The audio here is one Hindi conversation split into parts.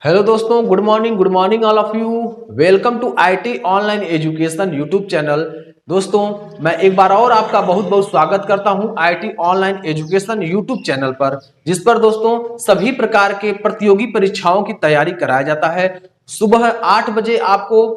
हेलो दोस्तों, good morning all of you. Welcome to IT online education YouTube channel. दोस्तों, मैं एक बार और आपका बहुत बहुत स्वागत करता हूं IT online education YouTube channel पर, जिस पर दोस्तों सभी प्रकार के प्रतियोगी परीक्षाओं की तैयारी कराया जाता है। सुबह 8 बजे आपको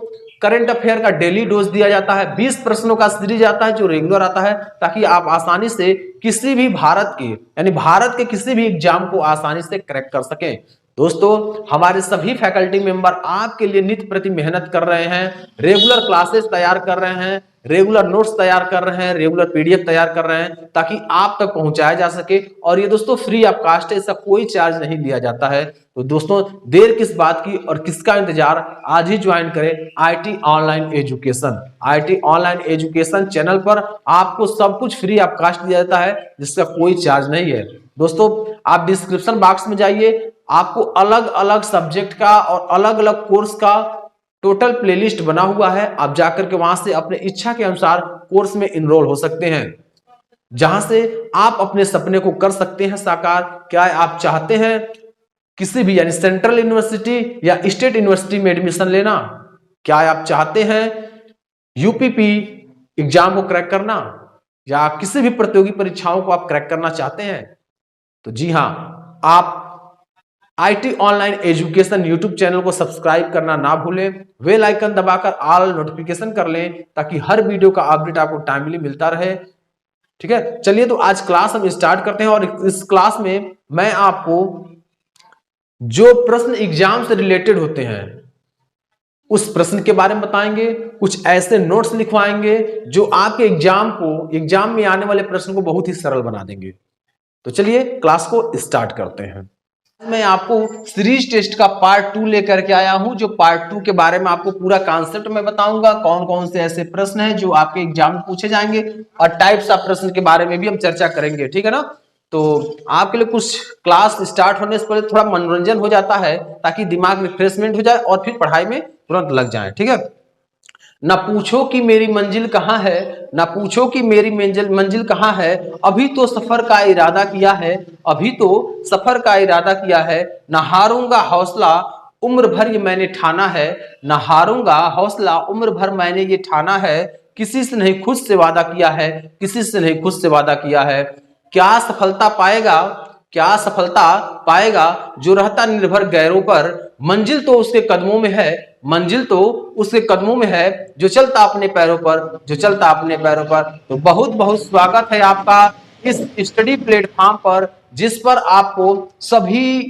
करंट अफेयर का डेली डोज दिया जाता है। 20 प्रश्नों का सीरीज आता है जो रेगुलर आता है, ताकि आप आसानी से किसी भी भारत के यानी भारत के किसी भी एग्जाम को आसानी से क्रैक कर सकें। दोस्तों, हमारे सभी फैकल्टी मेंबर आपके लिए नित्य प्रति मेहनत कर रहे हैं, रेगुलर क्लासेस तैयार कर रहे हैं, रेगुलर नोट्स तैयार कर रहे हैं, रेगुलर पीडीएफ तैयार कर रहे हैं, ताकि आप तक पहुंचाया जा सके। और ये दोस्तों फ्री ऑफ कास्ट है, इसका कोई चार्ज नहीं लिया जाता है। तो दोस्तों, देर किस बात की और किसका इंतजार, आज ही ज्वाइन करें IT online education. IT online education channel पर आपको सब कुछ फ्री ऑफ कास्ट दिया जाता है, जिसका कोई चार्ज नहीं है। दोस्तों, आप डिस्क्रिप्शन बॉक्स में जाइए, आपको अलग अलग सब्जेक्ट का और अलग अलग कोर्स का टोटल प्लेलिस्ट बना हुआ है। आप जाकर के वहां से अपने इच्छा के अनुसार कोर्स में इनरोल हो सकते हैं, जहां से आप अपने सपने को कर सकते हैं साकार। क्या आप चाहते हैं किसी भी यानी सेंट्रल यूनिवर्सिटी या स्टेट यूनिवर्सिटी में एडमिशन लेना? क्या आप चाहते हैं यूपीपी एग्जाम को क्रैक करना, या किसी भी प्रतियोगी परीक्षाओं को आप क्रैक करना चाहते हैं? तो जी हां, आप IT online education YouTube channel को सब्सक्राइब करना ना भूलें, बेल आइकन दबाकर ऑल नोटिफिकेशन कर लें, ताकि हर वीडियो का अपडेट आपको टाइमली मिलता रहे। ठीक है, चलिए तो आज क्लास हम स्टार्ट करते हैं। और इस क्लास में मैं आपको जो प्रश्न एग्जाम से रिलेटेड होते हैं उस प्रश्न के बारे में बताएंगे, कुछ ऐसे नोट्स लिखवाएंगे जो आपके एग्जाम में आने वाले प्रश्न को बहुत ही सरल बना देंगे। तो चलिए क्लास को स्टार्ट करते हैं। मैं आपको सीरीज टेस्ट का पार्ट 2 लेकर के आया हूं, जो पार्ट 2 के बारे में आपको पूरा कॉन्सेप्ट में बताऊंगा, कौन कौन से ऐसे प्रश्न हैं जो आपके एग्जाम में पूछे जाएंगे, और टाइप्स ऑफ प्रश्न के बारे में भी हम चर्चा करेंगे। ठीक है ना? तो आपके लिए कुछ क्लास स्टार्ट होने से पहले थोड़ा मनोरंजन हो जाता है, ताकि दिमाग रिफ्रेशमेंट हो जाए और फिर पढ़ाई में तुरंत लग जाए। ठीक है? ना पूछो कि मेरी मंजिल कहाँ है, ना पूछो कि मेरी मंजिल कहाँ है, अभी तो सफर का इरादा किया है, अभी तो सफर का इरादा किया है, ना हारूंगा हौसला उम्र भर ये मैंने ठाना है, ना हारूंगा हौसला उम्र भर मैंने ये ठाना है, किसी से नहीं खुद से वादा किया है, किसी से नहीं खुद से वादा किया है। क्या सफलता पाएगा, क्या सफलता पाएगा जो रहता निर्भर गैरों पर, मंजिल तो उसके कदमों में है, मंजिल तो उसके कदमों में है, जो चलता अपने पैरों पर, जो चलता अपने पैरों पर। तो बहुत बहुत स्वागत है आपका इस स्टडी प्लेटफॉर्म पर, जिस पर आपको सभी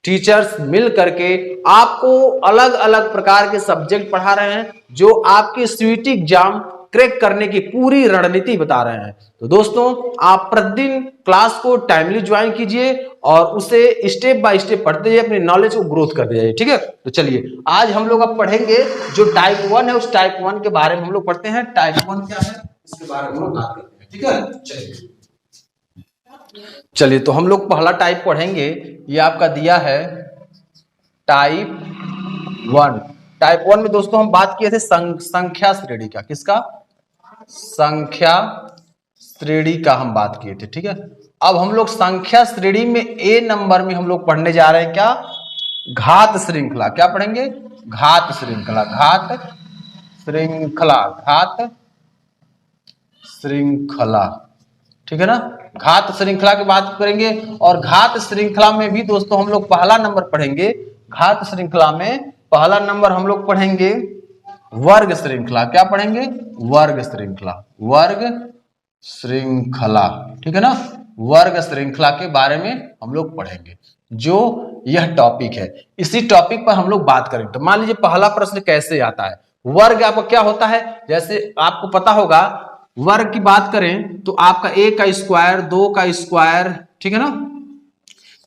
टीचर्स मिल करके आपको अलग अलग प्रकार के सब्जेक्ट पढ़ा रहे हैं, जो आपके सीयूईटी एग्जाम क्रैक करने की पूरी रणनीति बता रहे हैं। तो दोस्तों, आप प्रतिदिन क्लास को टाइमली ज्वाइन कीजिए और उसे स्टेप बाय स्टेप पढ़ते जाइए, अपनी नॉलेज को ग्रोथ करते जाइए। ठीक है? तो चलिए आज हम लोग अब पढ़ेंगे जो टाइप 1 है, उस टाइप 1 के बारे में हम लोग पढ़ते हैं। टाइप 1 क्या है इसके बारे में हम लोग बात करते हैं। ठीक है? चलिए तो हम लोग पहला टाइप पढ़ेंगे। ये आपका दिया है टाइप 1। टाइप 1 में दोस्तों हम बात किए थे संख्या श्रेणी का। किसका? संख्या श्रेणी का हम बात किए थे। ठीक है? अब हम लोग संख्या श्रेणी में ए नंबर में हम लोग पढ़ने जा रहे हैं क्या? घात श्रृंखला। क्या पढ़ेंगे? घात श्रृंखला। घात श्रृंखला। घात श्रृंखला। ठीक है ना? घात श्रृंखला की बात करेंगे। और घात श्रृंखला में भी दोस्तों हम लोग पहला नंबर पढ़ेंगे। घात श्रृंखला में पहला नंबर हम लोग पढ़ेंगे वर्ग श्रृंखला। क्या पढ़ेंगे? वर्ग श्रृंखला। वर्ग श्रृंखला। ठीक है ना? वर्ग श्रृंखला के बारे में हम लोग पढ़ेंगे, जो यह टॉपिक है। इसी टॉपिक पर हम लोग बात करेंगे। तो मान लीजिए पहला प्रश्न कैसे आता है। वर्ग आपका क्या होता है? जैसे आपको पता होगा, वर्ग की बात करें तो आपका 1 का स्क्वायर, 2 का स्क्वायर, ठीक है ना,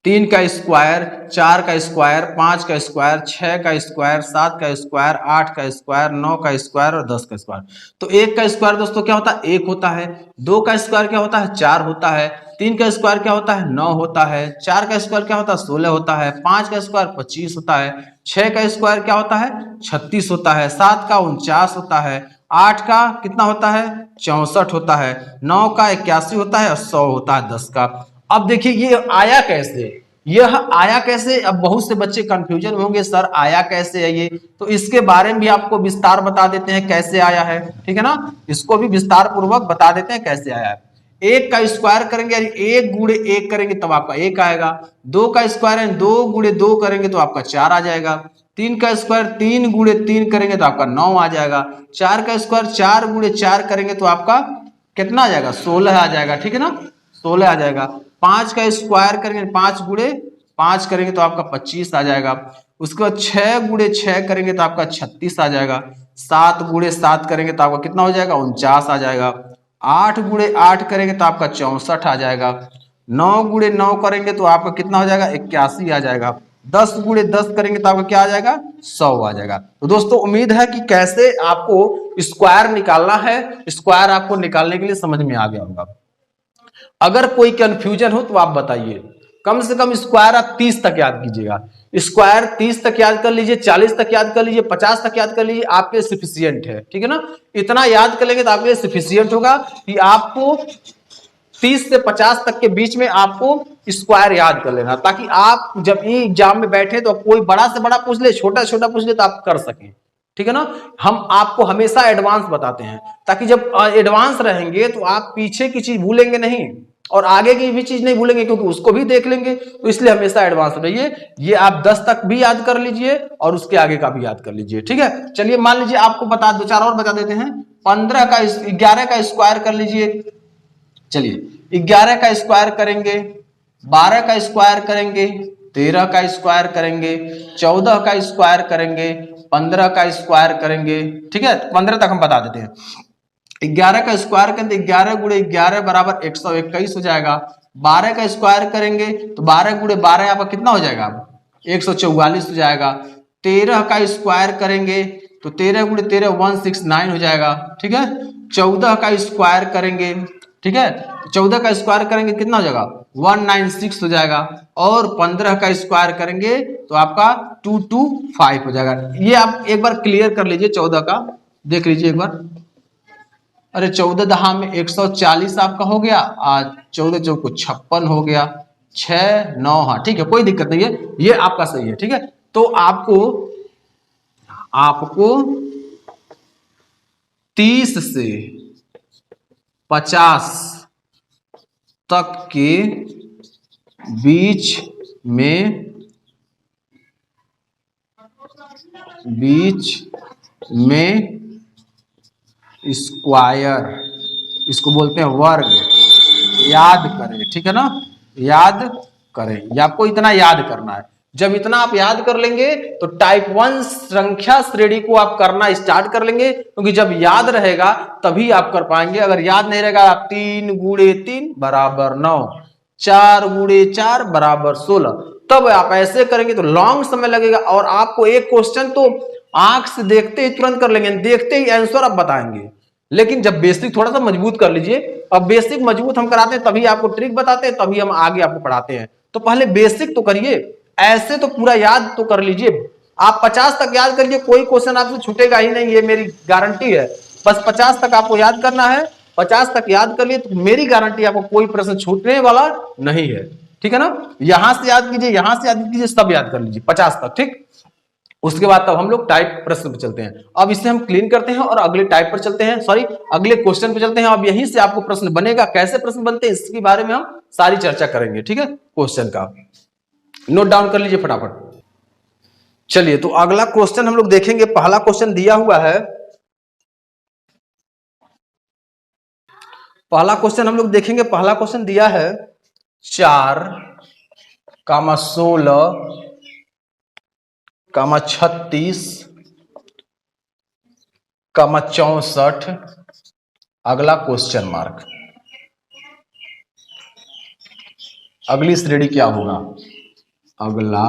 3 का स्क्वायर, 4 का स्क्वायर, 5 का स्क्वायर, 6 का स्क्वायर, 7 का स्क्वायर, 8 का स्क्वायर, 9 का स्क्वायर और 10 का स्क्वायर। तो 1 का स्क्वायर दोस्तों क्या होता है? 1 होता है। 2 का स्क्वायर क्या होता है? 4 होता है। 3 का स्क्वायर क्या होता है? 9 होता है। 4 का स्क्वायर क्या होता है? 16 होता है। 5 का स्क्वायर 25 होता है। 6 का स्क्वायर क्या होता है? 36 होता है। 7 का 49 होता है। 8 का कितना होता है? 64 होता है। 9 का 81 होता है और 100 होता है 10 का। अब देखिए ये आया कैसे। यह आया कैसे? अब बहुत से बच्चे कंफ्यूजन होंगे, सर आया कैसे है ये, तो इसके बारे में भी आपको विस्तार बता देते हैं कैसे आया है, ठीक है ना। इसको भी विस्तार पूर्वक बता देते हैं कैसे आया है। एक का स्क्वायर करेंगे, एक गुणे एक करेंगे तब आपका एक आएगा। दो का स्क्वायर है, दो गुणे दो करेंगे तो आपका चार आ जाएगा। तीन का स्क्वायर तीन गुणे तीन करेंगे तो आपका 9 आ जाएगा। चार का स्क्वायर चार गुणे चार करेंगे तो आपका कितना आ जाएगा? 16 आ जाएगा, ठीक है ना, 16 आ जाएगा। पांच का स्क्वायर करेंगे, पांच गुणे पांच करेंगे तो आपका 25 आ जाएगा। उसके बाद 6 गुणे 6 करेंगे तो आपका 36 आ जाएगा। 7 गुणे 7 करेंगे तो आपका कितना हो जाएगा? 49 आ जाएगा। 8 गुणे 8 करेंगे तो आपका 64 आ जाएगा। 9 गुणे 9 करेंगे तो आपका कितना हो जाएगा? 81 आ जाएगा। 10 गुणे 10 करेंगे तो आपका क्या आ जाएगा? 100 आ जाएगा। तो दोस्तों उम्मीद है कि कैसे आपको स्क्वायर निकालना है, स्क्वायर आपको निकालने के लिए समझ में आ गया होगा। अगर कोई कंफ्यूजन हो तो आप बताइए। कम से कम स्क्वायर आप 30 तक याद कीजिएगा। स्क्वायर 30 तक याद कर लीजिए, 40 तक याद कर लीजिए, 50 तक याद कर लीजिए, आपके सफिशियंट है, ठीक है ना। इतना याद कर लेंगे तो आपके सफिशियंट होगा कि आपको 30 से 50 तक के बीच में आपको स्क्वायर याद कर लेना, ताकि आप जब ये एग्जाम में बैठे तो कोई बड़ा से बड़ा पूछ ले, छोटा से छोटा पूछ ले तो आप कर सकें, ठीक है ना। हम आपको हमेशा एडवांस बताते हैं, ताकि जब एडवांस रहेंगे तो आप पीछे की चीज भूलेंगे नहीं और आगे की भी चीज नहीं भूलेंगे, क्योंकि उसको भी देख लेंगे। तो इसलिए हमेशा एडवांस रहिए। ये आप 10 तक भी याद कर लीजिए और उसके आगे का भी याद कर लीजिए, ठीक है। चलिए मान लीजिए आपको बता दो, चार और बता देते हैं। 15 का 11 का स्क्वायर कर लीजिए। चलिए 11 का स्क्वायर करेंगे, 12 का स्क्वायर करेंगे, 13 का स्क्वायर करेंगे, 14 का स्क्वायर करेंगे, 15 का स्क्वायर करेंगे, ठीक है। 15 तक हम बता देते हैं। 11 का स्क्वायर करेंगे, 11 गुणे 11 बराबर 121 हो जाएगा। 12 का स्क्वायर करेंगे तो 12 गुणे 12 आपका कितना हो जाएगा? 144 हो जाएगा। 13 का स्क्वायर करेंगे तो 13 गुणे 13 169 हो जाएगा, ठीक है। 14 का स्क्वायर करेंगे, ठीक है, 14 का स्क्वायर करेंगे कितना हो जाएगा? 196 हो जाएगा। और 15 का स्क्वायर करेंगे तो आपका 225 हो जाएगा। ये आप एक बार क्लियर कर लीजिए। 14 का देख लीजिए एक बार। अरे 14 दहा में 140 आपका हो गया, आज 14 चौको 56 हो गया, 6 9, हाँ ठीक है, कोई दिक्कत नहीं है, ये आपका सही है, ठीक है। तो आपको 30 से 50 तक के बीच में स्क्वायर, इसको बोलते हैं वर्ग, याद करें, ठीक है ना, याद करें। ये आपको इतना याद करना है। जब इतना आप याद कर लेंगे तो टाइप 1 संख्या श्रेणी को आप करना स्टार्ट कर लेंगे, क्योंकि जब याद रहेगा तभी आप कर पाएंगे। अगर याद नहीं रहेगा, आप 3 गुणे 3 बराबर 9, 4 गुणे 4 बराबर 16, तब आप ऐसे करेंगे तो लॉन्ग समय लगेगा और आपको एक क्वेश्चन तो आंख से देखते ही तुरंत कर लेंगे, देखते ही आंसर आप बताएंगे। लेकिन जब बेसिक थोड़ा सा मजबूत कर लीजिए, अब बेसिक मजबूत हम कराते हैं तभी आपको ट्रिक बताते हैं, तभी हम आगे आपको पढ़ाते हैं। तो पहले बेसिक तो करिए, ऐसे तो पूरा याद तो कर लीजिए। आप 50 तक याद करिए, कोई क्वेश्चन आपसे छूटेगा ही नहीं, ये मेरी गारंटी है। बस 50 तक आपको याद करना है। 50 तक याद कर लिए तो मेरी गारंटी आपको कोई प्रश्न छूटने वाला नहीं है, ठीक है ना। यहां से याद कीजिए, यहां से याद कीजिए, सब याद कर लीजिए 50 तक, ठीक। उसके बाद तब हम लोग टाइप प्रश्न पे चलते हैं। अब इसे हम क्लीन करते हैं और अगले टाइप पर चलते हैं, सॉरी अगले क्वेश्चन पे चलते हैं। अब यहीं से आपको प्रश्न बनेगा, कैसे प्रश्न बनते हैं इसके बारे में हम सारी चर्चा करेंगे, ठीक है। क्वेश्चन का नोट डाउन कर लीजिए फटाफट। चलिए तो अगला क्वेश्चन हम लोग देखेंगे। पहला क्वेश्चन दिया हुआ है, पहला क्वेश्चन हम लोग देखेंगे। पहला क्वेश्चन दिया है 4, 16, 36, 64, अगला क्वेश्चन मार्क। अगली श्रेणी क्या होगा? अगला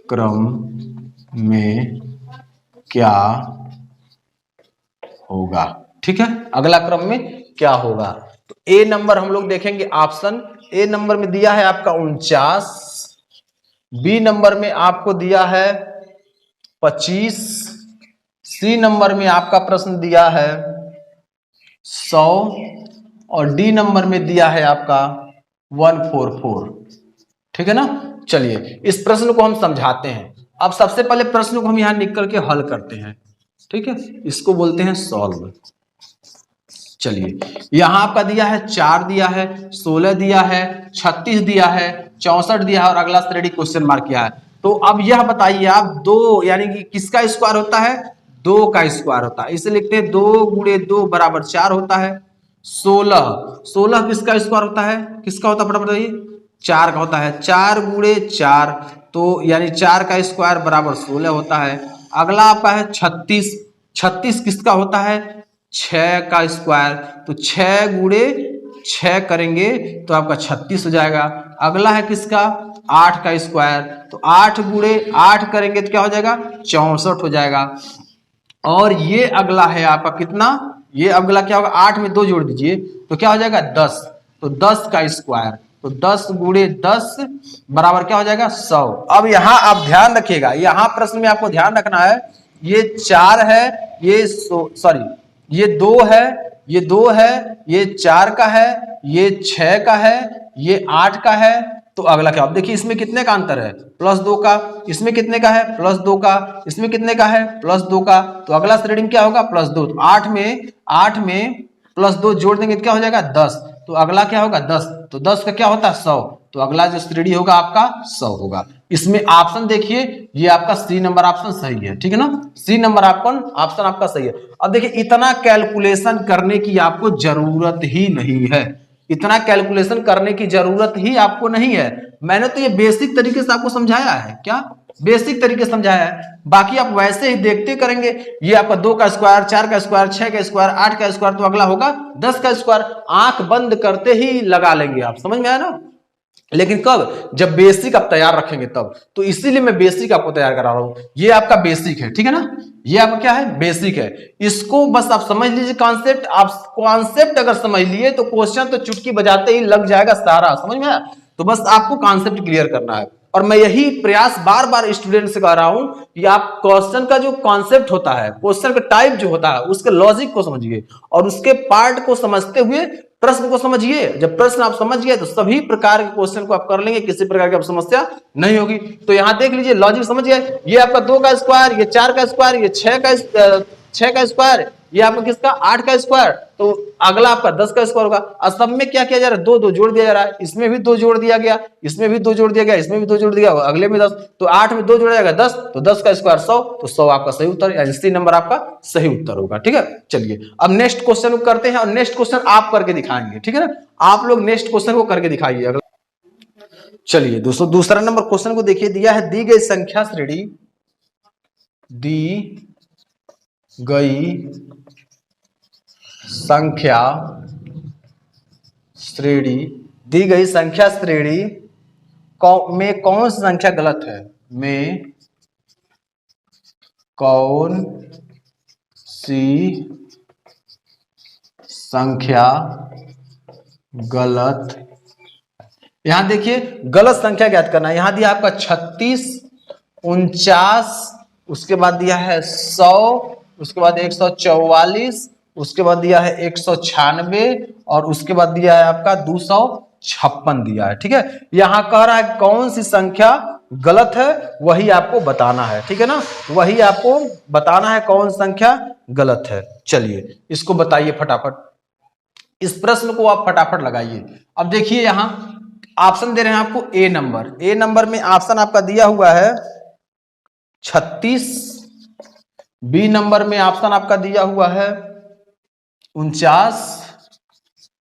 क्रम में क्या होगा, ठीक है। अगला क्रम में क्या होगा? तो ए नंबर हम लोग देखेंगे। ऑप्शन ए नंबर में दिया है आपका 49, बी नंबर में आपको दिया है 25, सी नंबर में आपका प्रश्न दिया है 100 और डी नंबर में दिया है आपका 144। ठीक है ना। चलिए इस प्रश्न को हम समझाते हैं। अब सबसे पहले प्रश्न को हम यहां लिख करके हल करते हैं। ठीक है, इसको बोलते हैं सॉल्व। चलिए यहां आपका दिया है 4 दिया है, 16 दिया है, 36 दिया है, 64 दिया है और अगला श्रेणी क्वेश्चन मार्क किया है। तो अब यह बताइए आप, 2 यानी कि किसका स्क्वायर होता है? 2 का स्क्वायर होता है। इसे लिखते हैं 2 गुणे 2 बराबर 4 होता है। 16 किसका स्क्वायर होता है? किसका होता है फटाफट बताइए? 4 का होता है। 4 गुणे 4 तो यानी 4 का स्क्वायर बराबर 16 होता है। अगला आपका है 36। 36 किसका होता है? 6 का स्क्वायर। तो 6 गुणे 6 करेंगे तो आपका 36 हो जाएगा। अगला है किसका? 8 का स्क्वायर। तो 8 गुणे 8 करेंगे तो क्या हो जाएगा? 64 हो जाएगा। और ये अगला है आपका कितना? ये अगला क्या होगा? 8 में 2 जोड़ दीजिए तो क्या हो जाएगा? 10। तो 10 का स्क्वायर। तो 10 गुणे 10 बराबर क्या हो जाएगा? 100। अब यहां आप ध्यान रखिएगा, यहां प्रश्न में आपको ध्यान रखना है, ये 4 है, ये सॉरी ये 2 है, ये 2 है, ये 4 का है, ये 6 का है, ये 8 का है। तो अगला क्या? अब देखिए इसमें कितने का अंतर है? +2 का। इसमें कितने का है? +2 का। इसमें कितने का है? +2 का। तो अगला श्रेणी क्या होगा? +2। तो 8 में +2 जोड़ देंगे तो क्या हो जाएगा? 10। तो अगला क्या होगा? 10। तो 10 का क्या होता है? 100। तो अगला जो श्रेणी होगा आपका 100 होगा। इसमें ऑप्शन देखिए, ये आपका सी नंबर ऑप्शन सही है। ठीक है ना, सी नंबर ऑप्शन आपका सही है। अब देखिए इतना कैलकुलेशन करने की आपको जरूरत ही नहीं है। इतना कैलकुलेशन करने की जरूरत ही आपको नहीं है। मैंने तो ये बेसिक तरीके से आपको समझाया है। क्या? बेसिक तरीके से समझाया है। बाकी आप वैसे ही देखते करेंगे। ये आपका 2 का स्क्वायर, 4 का स्क्वायर, 6 का स्क्वायर, 8 का स्क्वायर, तो अगला होगा 10 का स्क्वायर। आंख बंद करते ही लगा लेंगे आप। समझ में आया ना? लेकिन कब? जब बेसिक आप तैयार रखेंगे तब। तो इसीलिए मैं बेसिक आपको तैयार करा रहा हूं। ये आपका बेसिक है। ठीक है ना, ये आपका क्या है? बेसिक है। इसको बस आप समझ लीजिए कॉन्सेप्ट। आप कॉन्सेप्ट अगर समझ लिए तो क्वेश्चन तो चुटकी बजाते ही लग जाएगा सारा। समझ में आया? तो बस आपको कॉन्सेप्ट क्लियर करना है। और मैं यही प्रयास बार बार स्टूडेंट से कर रहा हूं कि आप क्वेश्चन का जो कॉन्सेप्ट होता है, क्वेश्चन का टाइप जो होता है, उसके लॉजिक को समझिए और उसके पार्ट को समझते हुए प्रश्न को समझिए। जब प्रश्न आप समझ गए तो सभी प्रकार के क्वेश्चन को आप कर लेंगे, किसी प्रकार की आप समस्या नहीं होगी। तो यहां देख लीजिए, लॉजिक समझिए। ये आपका 2 का स्क्वायर, ये 4 का स्क्वायर, ये 6 का स्क्वायर, ये आपका किसका? 8 का स्क्वायर। तो अगला आपका 10 का स्क्वायर होगा। और सब में क्या किया जा रहा है? 2 2 जोड़ दिया जा रहा है। इसमें भी 2 जोड़ दिया गया, इसमें भी 2 जोड़ दिया गया, इसमें भी 2 जोड़ दिया, अगले में 10। तो 8 में 2 जोड़ा जाएगा 10। तो 10 का स्क्वायर 100। तो 100 आपका सही उत्तर, यानी सी नंबर आपका सही उत्तर होगा। ठीक है, चलिए अब नेक्स्ट क्वेश्चन को करते हैं और नेक्स्ट क्वेश्चन आप करके दिखाएंगे। ठीक है ना, आप लोग नेक्स्ट क्वेश्चन को करके दिखाइए। चलिए दोस्तों, दूसरा नंबर क्वेश्चन को देखिए। दिया है, दी गई संख्या श्रेणी, दी गई संख्या श्रेणी, दी गई संख्या श्रेणी में कौन सी संख्या गलत है? में कौन सी संख्या गलत? यहां देखिए गलत संख्या ज्ञात करना है। यहां दिया आपका 36, 49, उसके बाद दिया है 100, उसके बाद 144, उसके बाद दिया है 196 और उसके बाद दिया है आपका 256 दिया है। ठीक है, यहां कह रहा है कौन सी संख्या गलत है, वही आपको बताना है। ठीक है ना, वही आपको बताना है कौन संख्या गलत है। चलिए इसको बताइए फटाफट। इस प्रश्न को आप फटाफट लगाइए। अब देखिए यहां ऑप्शन दे रहे हैं आपको ए नंबर। ए नंबर में ऑप्शन आपका दिया हुआ है 36। बी नंबर में ऑप्शन आपका दिया हुआ है 49।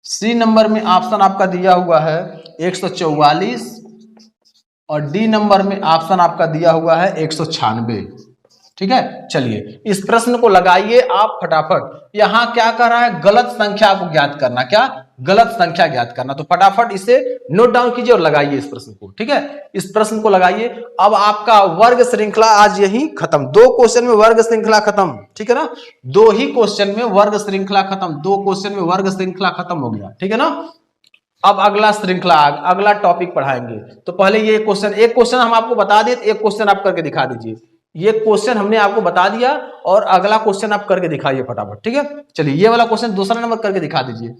सी नंबर में ऑप्शन आपका दिया हुआ है 144 और डी नंबर में ऑप्शन आपका दिया हुआ है 196। ठीक है, चलिए इस प्रश्न को लगाइए आप फटाफट। यहां क्या कर रहा है? गलत संख्या को ज्ञात करना। क्या? गलत संख्या ज्ञात करना। तो फटाफट इसे नोट डाउन कीजिए और लगाइए इस प्रश्न को। ठीक है, इस प्रश्न को लगाइए। अब आपका वर्ग श्रृंखला आज यही खत्म। 2 क्वेश्चन में वर्ग श्रृंखला खत्म। ठीक है ना, 2 ही क्वेश्चन में वर्ग श्रृंखला खत्म। 2 क्वेश्चन में वर्ग श्रृंखला खत्म हो गया। ठीक है ना, अब अगला श्रृंखला, अगला टॉपिक पढ़ाएंगे। तो पहले ये क्वेश्चन, एक क्वेश्चन हम आपको बता दें, एक क्वेश्चन आप करके दिखा दीजिए। ये क्वेश्चन हमने आपको बता दिया और अगला क्वेश्चन आप करके दिखाइए फटाफट। ठीक है, चलिए ये वाला क्वेश्चन दूसरा नंबर करके दिखा दीजिए।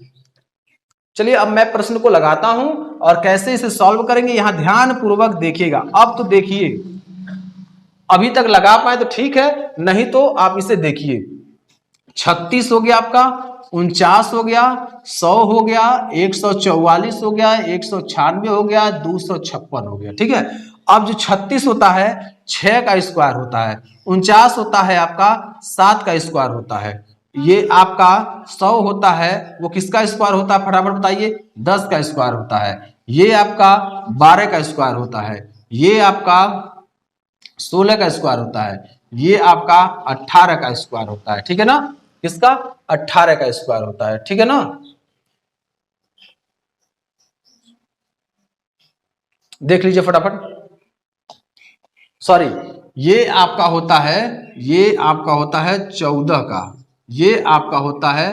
चलिए अब मैं प्रश्न को लगाता हूं और कैसे इसे सॉल्व करेंगे यहां ध्यान पूर्वक देखिएगा। अब तो देखिए, अभी तक लगा पाए तो ठीक है, नहीं तो आप इसे देखिए। 36 हो गया आपका, 49 हो गया, 100 हो गया, 144 हो गया, 196 हो गया, 256 हो गया। ठीक है, अब जो 36 होता है 6 का स्क्वायर होता है, 49 होता है आपका 7 का स्क्वायर होता है, ये आपका 100 होता है वो किसका स्क्वायर होता है फटाफट बताइए, 10 का स्क्वायर होता है, ये आपका 12 का स्क्वायर होता है, ये आपका 16 का स्क्वायर होता है, ये आपका 18 का स्क्वायर होता है। ठीक है ना, किसका, 18 का स्क्वायर होता है। ठीक है ना, देख लीजिए फटाफट। सॉरी, ये आपका होता है, ये आपका होता है 14 का, ये आपका होता है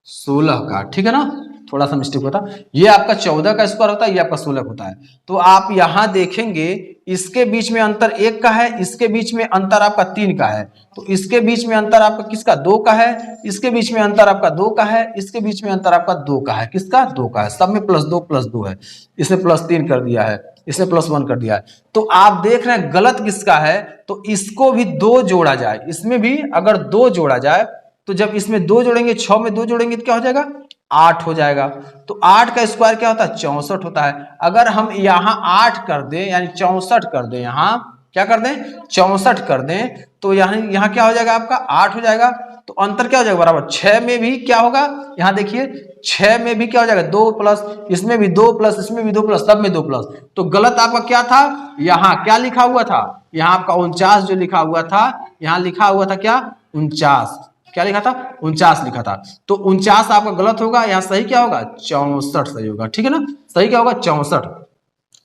16 का। ठीक है ना, थोड़ा सा मिस्टेक होता, ये आपका 14 का स्क्वायर होता है, ये आपका 16 होता है। तो आप यहां देखेंगे इसके बीच में अंतर 1 का है, इसके बीच में अंतर आपका 3 का है, तो इसके बीच में अंतर आपका किसका, 2 का है, इसके बीच में अंतर आपका 2 का है, इसके बीच में अंतर आपका 2 का है, किसका, 2 का है, सब में प्लस 2 है, इसने +3 कर दिया है, इसने +1 कर दिया है। तो आप देख रहे हैं गलत किसका है, तो इसको भी 2 जोड़ा जाए, इसमें भी अगर 2 जोड़ा जाए तो जब इसमें 2 जोड़ेंगे, 6 में 2 जोड़ेंगे तो क्या हो जाएगा, 8 हो जाएगा। तो 8 का स्क्वायर क्या होता है, 64 होता है। अगर हम यहां 8 कर दें यानी 64 कर दें, यहां क्या कर दें, 64 कर दें, तो यहां क्या हो जाएगा आपका 8 हो जाएगा। तो अंतर क्या हो जाएगा, बराबर 6 में भी क्या होगा, यहां देखिए 6 में भी क्या हो जाएगा, 2 प्लस, इसमें भी 2 प्लस, इसमें भी 2 प्लस, सब में 2 प्लस। तो गलत आपका क्या था, यहां क्या लिखा हुआ था, यहां आपका 49 जो लिखा हुआ था, यहां लिखा हुआ था क्या, 49, क्या लिखा था, 49 लिखा था। तो 49 आपका गलत होगा, यहां सही क्या होगा, 64 सही होगा। ठीक है ना, सही क्या होगा, 64,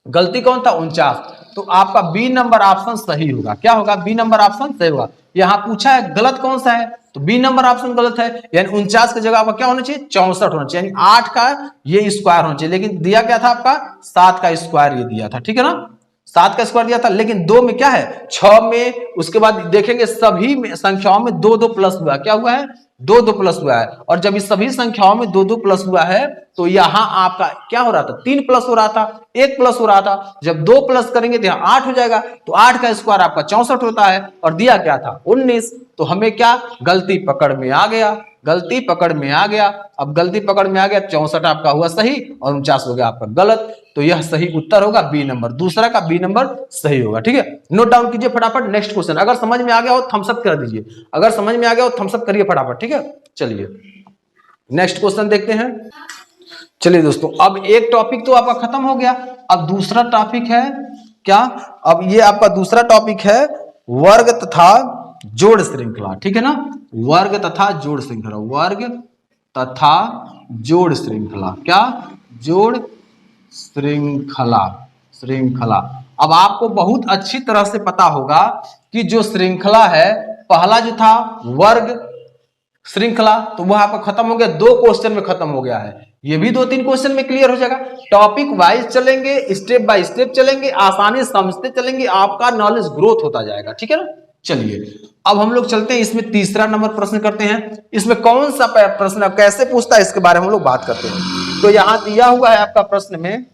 गलती कौन था, 49। तो आपका बी नंबर ऑप्शन सही होगा, क्या होगा, बी नंबर ऑप्शन सही होगा। यहां पूछा है गलत कौन सा है, तो बी नंबर ऑप्शन गलत है, यानी 49 की जगह आपका क्या होना चाहिए, 64 होना चाहिए, यानी 8 का ये स्क्वायर होना चाहिए, लेकिन दिया क्या था आपका, 7 का स्क्वायर ये दिया था। ठीक है ना, 7 का स्क्वायर दिया था, लेकिन 2 में क्या है, 6 में, उसके बाद देखेंगे सभी संख्याओं में 2 प्लस हुआ, क्या हुआ है, 2 प्लस हुआ है। और जब इस सभी संख्याओं में 2 प्लस हुआ है तो यहां आपका क्या हो रहा था, 3 प्लस हो रहा था, 1 प्लस हो रहा था। जब 2 प्लस करेंगे तो यहां 8 हो जाएगा, तो 8 का स्क्वायर आपका 64 होता है, और दिया क्या था, 19। तो हमें क्या, गलती पकड़ में आ गया, गलती पकड़ में आ गया। अब गलती पकड़ में आ गया, 64 आपका हुआ सही और 49 हो गया आपका गलत। तो यह सही उत्तर होगा बी नंबर, दूसरा का बी नंबर सही होगा। ठीक है, नोट डाउन कीजिए फटाफट। नेक्स्ट क्वेश्चन, अगर समझ में आ गया हो थम्स अप कर दीजिए, अगर समझ में आ गया हो थम्स अप करिए फटाफट। ठीक है, चलिए नेक्स्ट क्वेश्चन देखते हैं। चलिए दोस्तों, अब एक टॉपिक तो आपका खत्म हो गया, अब दूसरा टॉपिक है क्या, अब ये आपका दूसरा टॉपिक है वर्ग तथा जोड़ श्रृंखला। ठीक है ना, वर्ग तथा जोड़ श्रृंखला, वर्ग तथा जोड़ श्रृंखला, क्या, जोड़ श्रृंखला, श्रृंखला। अब आपको बहुत अच्छी तरह से पता होगा कि जो श्रृंखला है, पहला जो था वर्ग श्रृंखला, तो वह आपका खत्म हो गया, 2 क्वेश्चन में खत्म हो गया है, ये भी 2-3 क्वेश्चन में क्लियर हो जाएगा। टॉपिक वाइज चलेंगे, स्टेप बाय स्टेप चलेंगे, आसानी से समझते चलेंगे, आपका नॉलेज ग्रोथ होता जाएगा। ठीक है ना, चलिए अब हम लोग चलते हैं, इसमें तीसरा नंबर प्रश्न करते हैं। इसमें कौन सा प्रश्न कैसे पूछता है इसके बारे में हम लोग बात करते हैं। तो यहां दिया हुआ है आपका प्रश्न में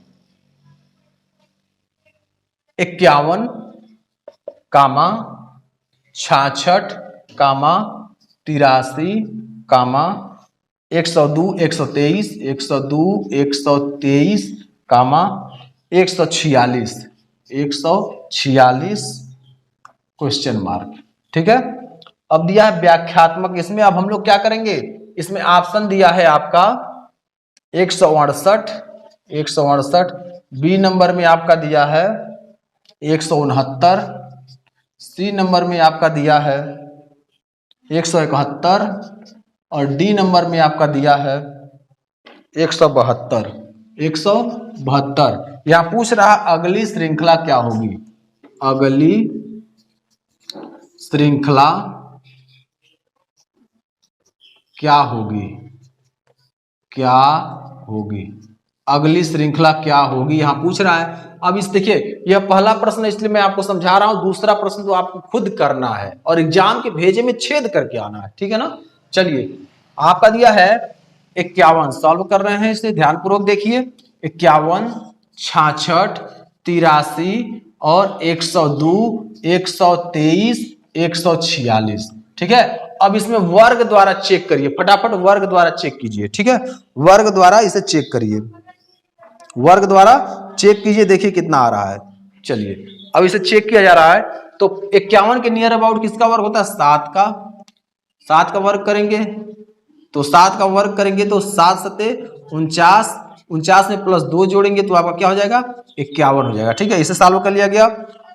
51, 66, 83, 102, 123, 102, 123, 146, 146 क्वेश्चन मार्क। ठीक है, अब दिया है व्याख्यात्मक, इसमें अब हम लोग क्या करेंगे, इसमें ऑप्शन दिया है आपका 168, 168, बी नंबर में आपका दिया है 169, सी नंबर में आपका दिया है 171, और डी नंबर में आपका दिया है 172, 172। यहां पूछ रहा अगली श्रृंखला क्या होगी, अगली श्रृंखला क्या होगी, क्या होगी, अगली श्रृंखला क्या होगी, यहां पूछ रहा है। अब इस देखिए, यह पहला प्रश्न इसलिए मैं आपको समझा रहा हूं, दूसरा प्रश्न तो आपको खुद करना है और एग्जाम के भेजे में छेद करके आना है। ठीक है ना, चलिए आपका दिया है 51, सॉल्व कर रहे हैं, इसे ध्यानपूर्वक देखिए। 51, 66, 83 और 102, 123, 146। ठीक है, अब इसमें वर्ग द्वारा चेक करिए, फटाफट वर्ग द्वारा चेक कीजिए। ठीक है, वर्ग द्वारा इसे चेक करिए, वर्ग द्वारा चेक कीजिए, देखिए कितना आ रहा है। चलिए अब इसे चेक किया जा रहा है, तो 51 के नियर अबाउट किसका वर्ग होता है? 7 का। 7 का वर्ग करेंगे तो 7 का वर्ग करेंगे तो 7 सते 49, 49 में प्लस 2 जोड़ेंगे तो आपका क्या हो जाएगा? 51 हो जाएगा। ठीक है, इसे सॉल्व कर लिया गया।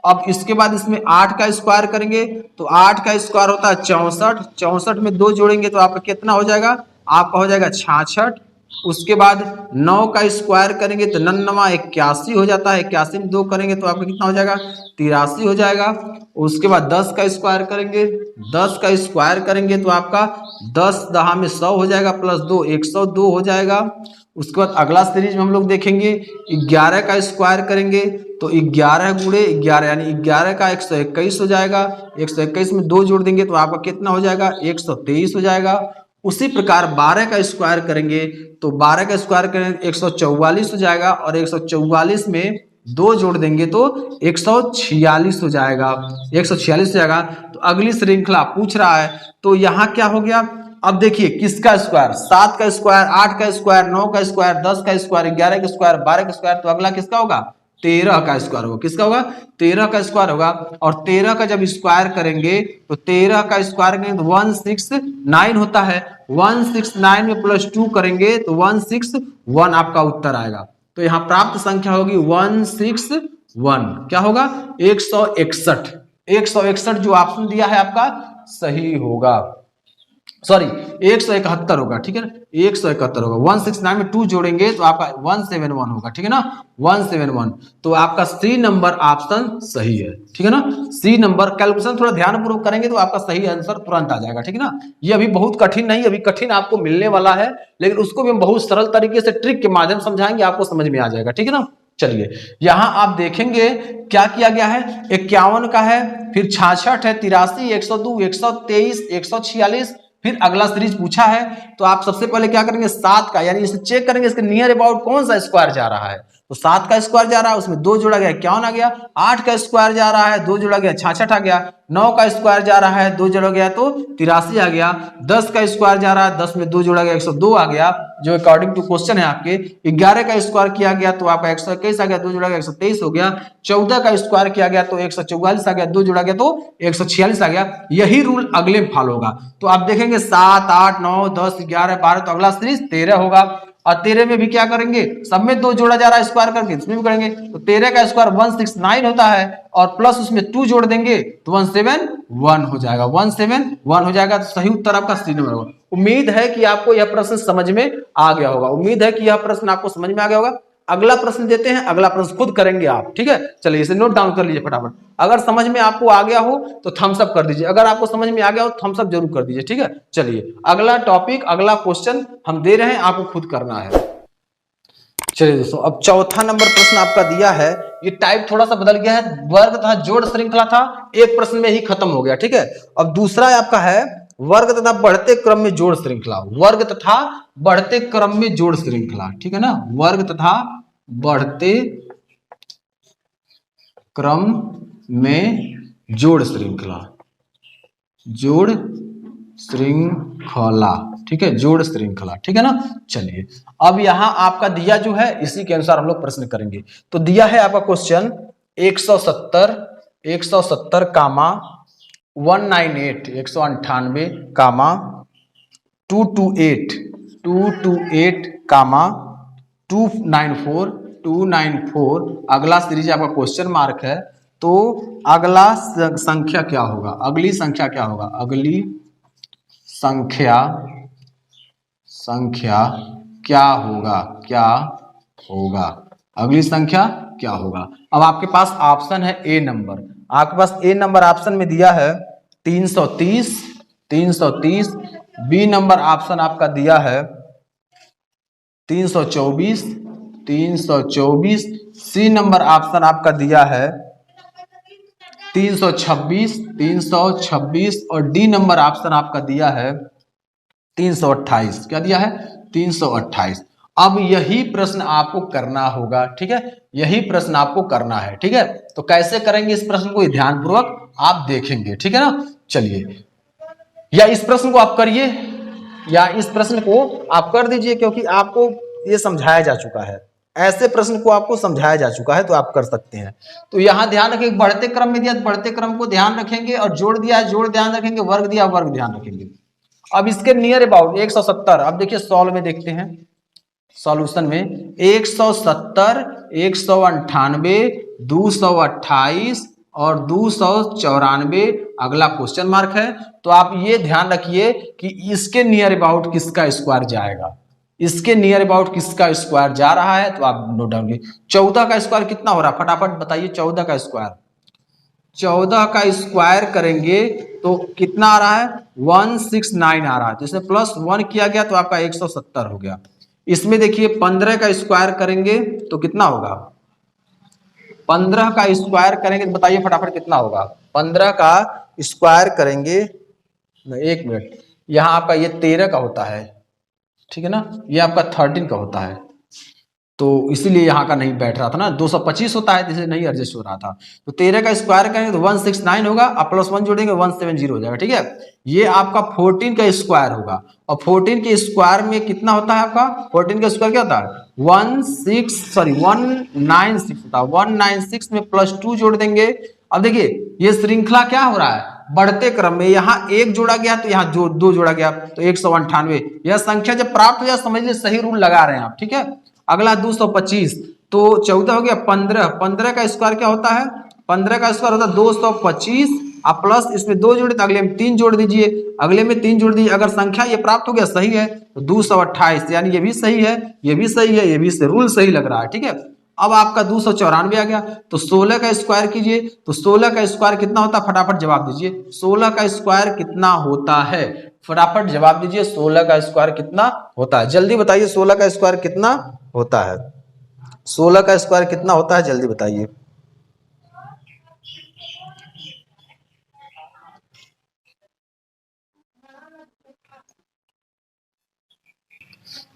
अब इसके बाद इसमें 8 का स्क्वायर करेंगे तो 8 का स्क्वायर होता है 64, 64 में 2 जोड़ेंगे तो आपका कितना हो जाएगा? आपका हो जाएगा 66। उसके बाद 9 का स्क्वायर करेंगे तो 9 81 हो जाता है, 81 में 2 करेंगे तो आपका कितना हो जाएगा? 83 हो जाएगा। उसके बाद 10 का स्क्वायर करेंगे, 10 का स्क्वायर करेंगे तो आपका 10 दहा में 100 हो जाएगा, प्लस 2 102 हो जाएगा। उसके बाद अगला सीरीज में हम लोग देखेंगे 11 का स्क्वायर करेंगे तो 11 गुणे 11 यानी 11 का 121 हो जाएगा, 121 में 2 जोड़ देंगे तो आपका कितना हो जाएगा? 123 हो जाएगा। उसी प्रकार 12 का स्क्वायर करेंगे तो 12 का स्क्वायर करेंगे 144 हो जाएगा, और 144 में 2 जोड़ देंगे तो 146 हो जाएगा, 146 हो जाएगा। तो अगली श्रृंखला पूछ रहा है, तो यहाँ क्या हो गया? अब देखिए किसका स्क्वायर? 7 का स्क्वायर, 8 का स्क्वायर, 9 का स्क्वायर, 10 का स्क्वायर, 11 का स्क्वायर, 12 का स्क्वायर, तो अगला किसका होगा? 13 का स्क्वायर होगा। किसका होगा? 13 का स्क्वायर होगा। और 13 का जब स्क्वायर करेंगे तो 13 का स्क्वायर करेंगे तो 169 होता है, 169 में प्लस 2 करेंगे तो 161 आपका उत्तर आएगा। तो यहाँ प्राप्त संख्या होगी 161। क्या होगा? 161। 161 जो ऑप्शन दिया है आपका सही होगा, सॉरी 171 होगा। ठीक है ना, 171 होगा। 169 में 2 जोड़ेंगे तो आपका 171 होगा। ठीक है ना, 171। तो आपका सी नंबर ऑप्शन सही है। ठीक है ना, सी नंबर। कैलकुलेशन थोड़ा ध्यानपूर्वक करेंगे तो आपका सही आंसर तुरंत आ जाएगा। ठीक है ना, ये अभी बहुत कठिन नहीं, अभी कठिन आपको मिलने वाला है, लेकिन उसको भी हम बहुत सरल तरीके से ट्रिक के माध्यम समझाएंगे, आपको समझ में आ जाएगा। ठीक है ना, चलिए यहां आप देखेंगे क्या किया गया है। 51 का है, फिर 66 है, 83, 102, 123, 146, फिर अगला सीरीज पूछा है। तो आप सबसे पहले क्या करेंगे? 7 का, यानी इसे चेक करेंगे इसके नियर अबाउट कौन सा स्क्वायर जा रहा है। तो 7 का स्क्वायर जा रहा है, उसमें 2 जोड़ा गया 51 आ गया। 8 का स्क्वायर जा रहा है, 2 जोड़ा गया 66 आ गया। 9 का स्क्वायर जा रहा है, 2 जोड़ा गया तो 83 आ गया। 10 का स्क्वायर जा रहा है, 10 में 2 जोड़ा गया 102 आ गया, जो अकॉर्डिंग टू क्वेश्चन है आपके। 11 का स्क्वायर किया गया तो आपका 121 आ गया, 2 जोड़ा गया 123 हो गया। 14 का स्क्वायर किया गया तो 144 आ गया, 2 जोड़ा गया तो 146 आ गया। यही रूल अगले में फॉलो होगा। तो आप देखेंगे 7, 8, 9, 10, 11, 12, तो अगला सीरीज 13 होगा। और 13 में भी क्या करेंगे? सब में 2 जोड़ा जा रहा है स्क्वायर करके, इसमें भी करेंगे। तो 13 का स्क्वायर 169 होता है, और प्लस उसमें 2 जोड़ देंगे तो 171 हो जाएगा, 171 हो जाएगा। तो सही उत्तर आपका सी नंबर होगा। उम्मीद है कि आपको यह प्रश्न समझ में आ गया होगा, उम्मीद है कि यह प्रश्न आपको समझ में आ गया होगा। अगला प्रश्न देते हैं, अगला प्रश्न खुद करेंगे आप। ठीक है, चलिए इसे नोट डाउन कर लीजिए फटाफट। अगर समझ में आपको आ गया हो तो थम्स अप कर दीजिए, अगर आपको समझ में आ गया हो तो थम्स अप जरूर कर दीजिए। ठीक है, चलिए अगला टॉपिक, अगला क्वेश्चन हम दे रहे हैं, आपको खुद करना है। चलिए दोस्तों, अब चौथा नंबर प्रश्न आपका दिया है। ये टाइप थोड़ा सा बदल गया है, वर्ग तथा जोड़ श्रृंखला था, एक प्रश्न में ही खत्म हो गया। ठीक है, अब दूसरा आपका है वर्ग तथा बढ़ते क्रम में जोड़ श्रृंखला, वर्ग तथा बढ़ते क्रम में जोड़ श्रृंखला। ठीक है ना, वर्ग तथा बढ़ते क्रम में जोड़ श्रृंखला, जोड़ श्रृंखला। ठीक है, जोड़ श्रृंखला। ठीक है ना, चलिए अब यहां आपका दिया जो है इसी के अनुसार हम लोग प्रश्न करेंगे। तो दिया है आपका क्वेश्चन 170 कामा 198 198 कामा 228 कामा 294 अगला सीरीज आपका क्वेश्चन मार्क है। तो अगला संख्या क्या होगा? अगली संख्या क्या होगा? अगली संख्या क्या होगा? क्या होगा? अगली संख्या क्या होगा? अब आपके पास ऑप्शन है ए नंबर, आपके पास ए नंबर ऑप्शन में दिया है 330, बी नंबर ऑप्शन आपका दिया है 324, सी नंबर ऑप्शन आपका दिया है 326 और डी नंबर ऑप्शन आपका दिया है 328। क्या दिया है? 328। अब यही प्रश्न आपको करना होगा, ठीक है, यही प्रश्न आपको करना है, ठीक है। तो कैसे करेंगे इस प्रश्न को, ध्यानपूर्वक आप देखेंगे, ठीक है ना। चलिए, या इस प्रश्न को आप करिए, या इस प्रश्न को आप कर दीजिए, क्योंकि आपको ये समझाया जा चुका है, ऐसे प्रश्न को आपको समझाया जा चुका है, तो आप कर सकते हैं। तो यहां ध्यान रखेंगे, बढ़ते क्रम में दिया बढ़ते क्रम को ध्यान रखेंगे, और जोड़ दिया जोड़ ध्यान रखेंगे, वर्ग दिया वर्ग ध्यान रखेंगे। अब इसके नियर अबाउट 170, अब देखिए सॉल्व में देखते हैं, सॉल्यूशन में 170, 198, 228 और 294, अगला क्वेश्चन मार्क है। तो आप ये ध्यान रखिए कि इसके नियर अबाउट किसका स्क्वायर जाएगा, इसके नियर अबाउट किसका स्क्वायर जा रहा है, तो आप नोट डाउन कीजिए। 14 का स्क्वायर कितना हो रहा है, फटाफट बताइए। 14 का स्क्वायर, 14 का स्क्वायर करेंगे तो कितना आ रहा है, 169 आ रहा है। तो इसमें +1 किया गया तो आपका 170 हो गया। इसमें देखिए 15 का स्क्वायर करेंगे तो कितना होगा, 15 का स्क्वायर करेंगे तो बताइए फटाफट कितना होगा। 15 का स्क्वायर करेंगे, एक मिनट, यहाँ आपका ये 13 का होता है, ठीक है ना, ये आपका 13 का होता है, तो इसीलिए यहाँ का नहीं बैठ रहा था ना, 225 होता है, जिसे नहीं एडजस्ट हो रहा था। तो 13 का स्क्वायर करेंगे तो 169 होगा, अब +1 जोड़ेंगे 170 हो जाएगा, ठीक है। ये आपका 14 का स्क्वायर होगा, और 14 के स्क्वायर में कितना होता है आपका, 14 का स्क्वायर क्या होता है, 196 होता है, 196 में +2 जोड़ देंगे। अब देखिए ये श्रृंखला क्या हो रहा है, बढ़ते क्रम में, यहाँ एक जोड़ा गया तो यहाँ दो जोड़ा गया, तो 198। यह संख्या जब प्राप्त हो जाए समझ लीजिए सही रूल लगा रहे हैं आप, ठीक है। अगला 225, तो 14 हो गया, 15 का स्क्वायर क्या होता है, 15 का स्क्वायर होता है 225, आप प्लस इसमें 2 जोड़े तो अगले में 3 जोड़ दीजिए, अगले में 3 जोड़ दीजिए। अगर संख्या ये प्राप्त हो गया सही है तो 228, यानी ये भी सही है, ये भी सही है, ये भी रूल सही लग रहा है, ठीक है। अब आपका 294 आ गया, तो 16 का स्क्वायर कीजिए, तो 16 का स्क्वायर कितना होता है, फटाफट जवाब दीजिए। 16 का स्क्वायर कितना होता है, फटाफट जवाब दीजिए। 16 का स्क्वायर कितना होता है, जल्दी बताइए। 16 का स्क्वायर कितना होता है, 16 का स्क्वायर कितना होता है, जल्दी बताइए।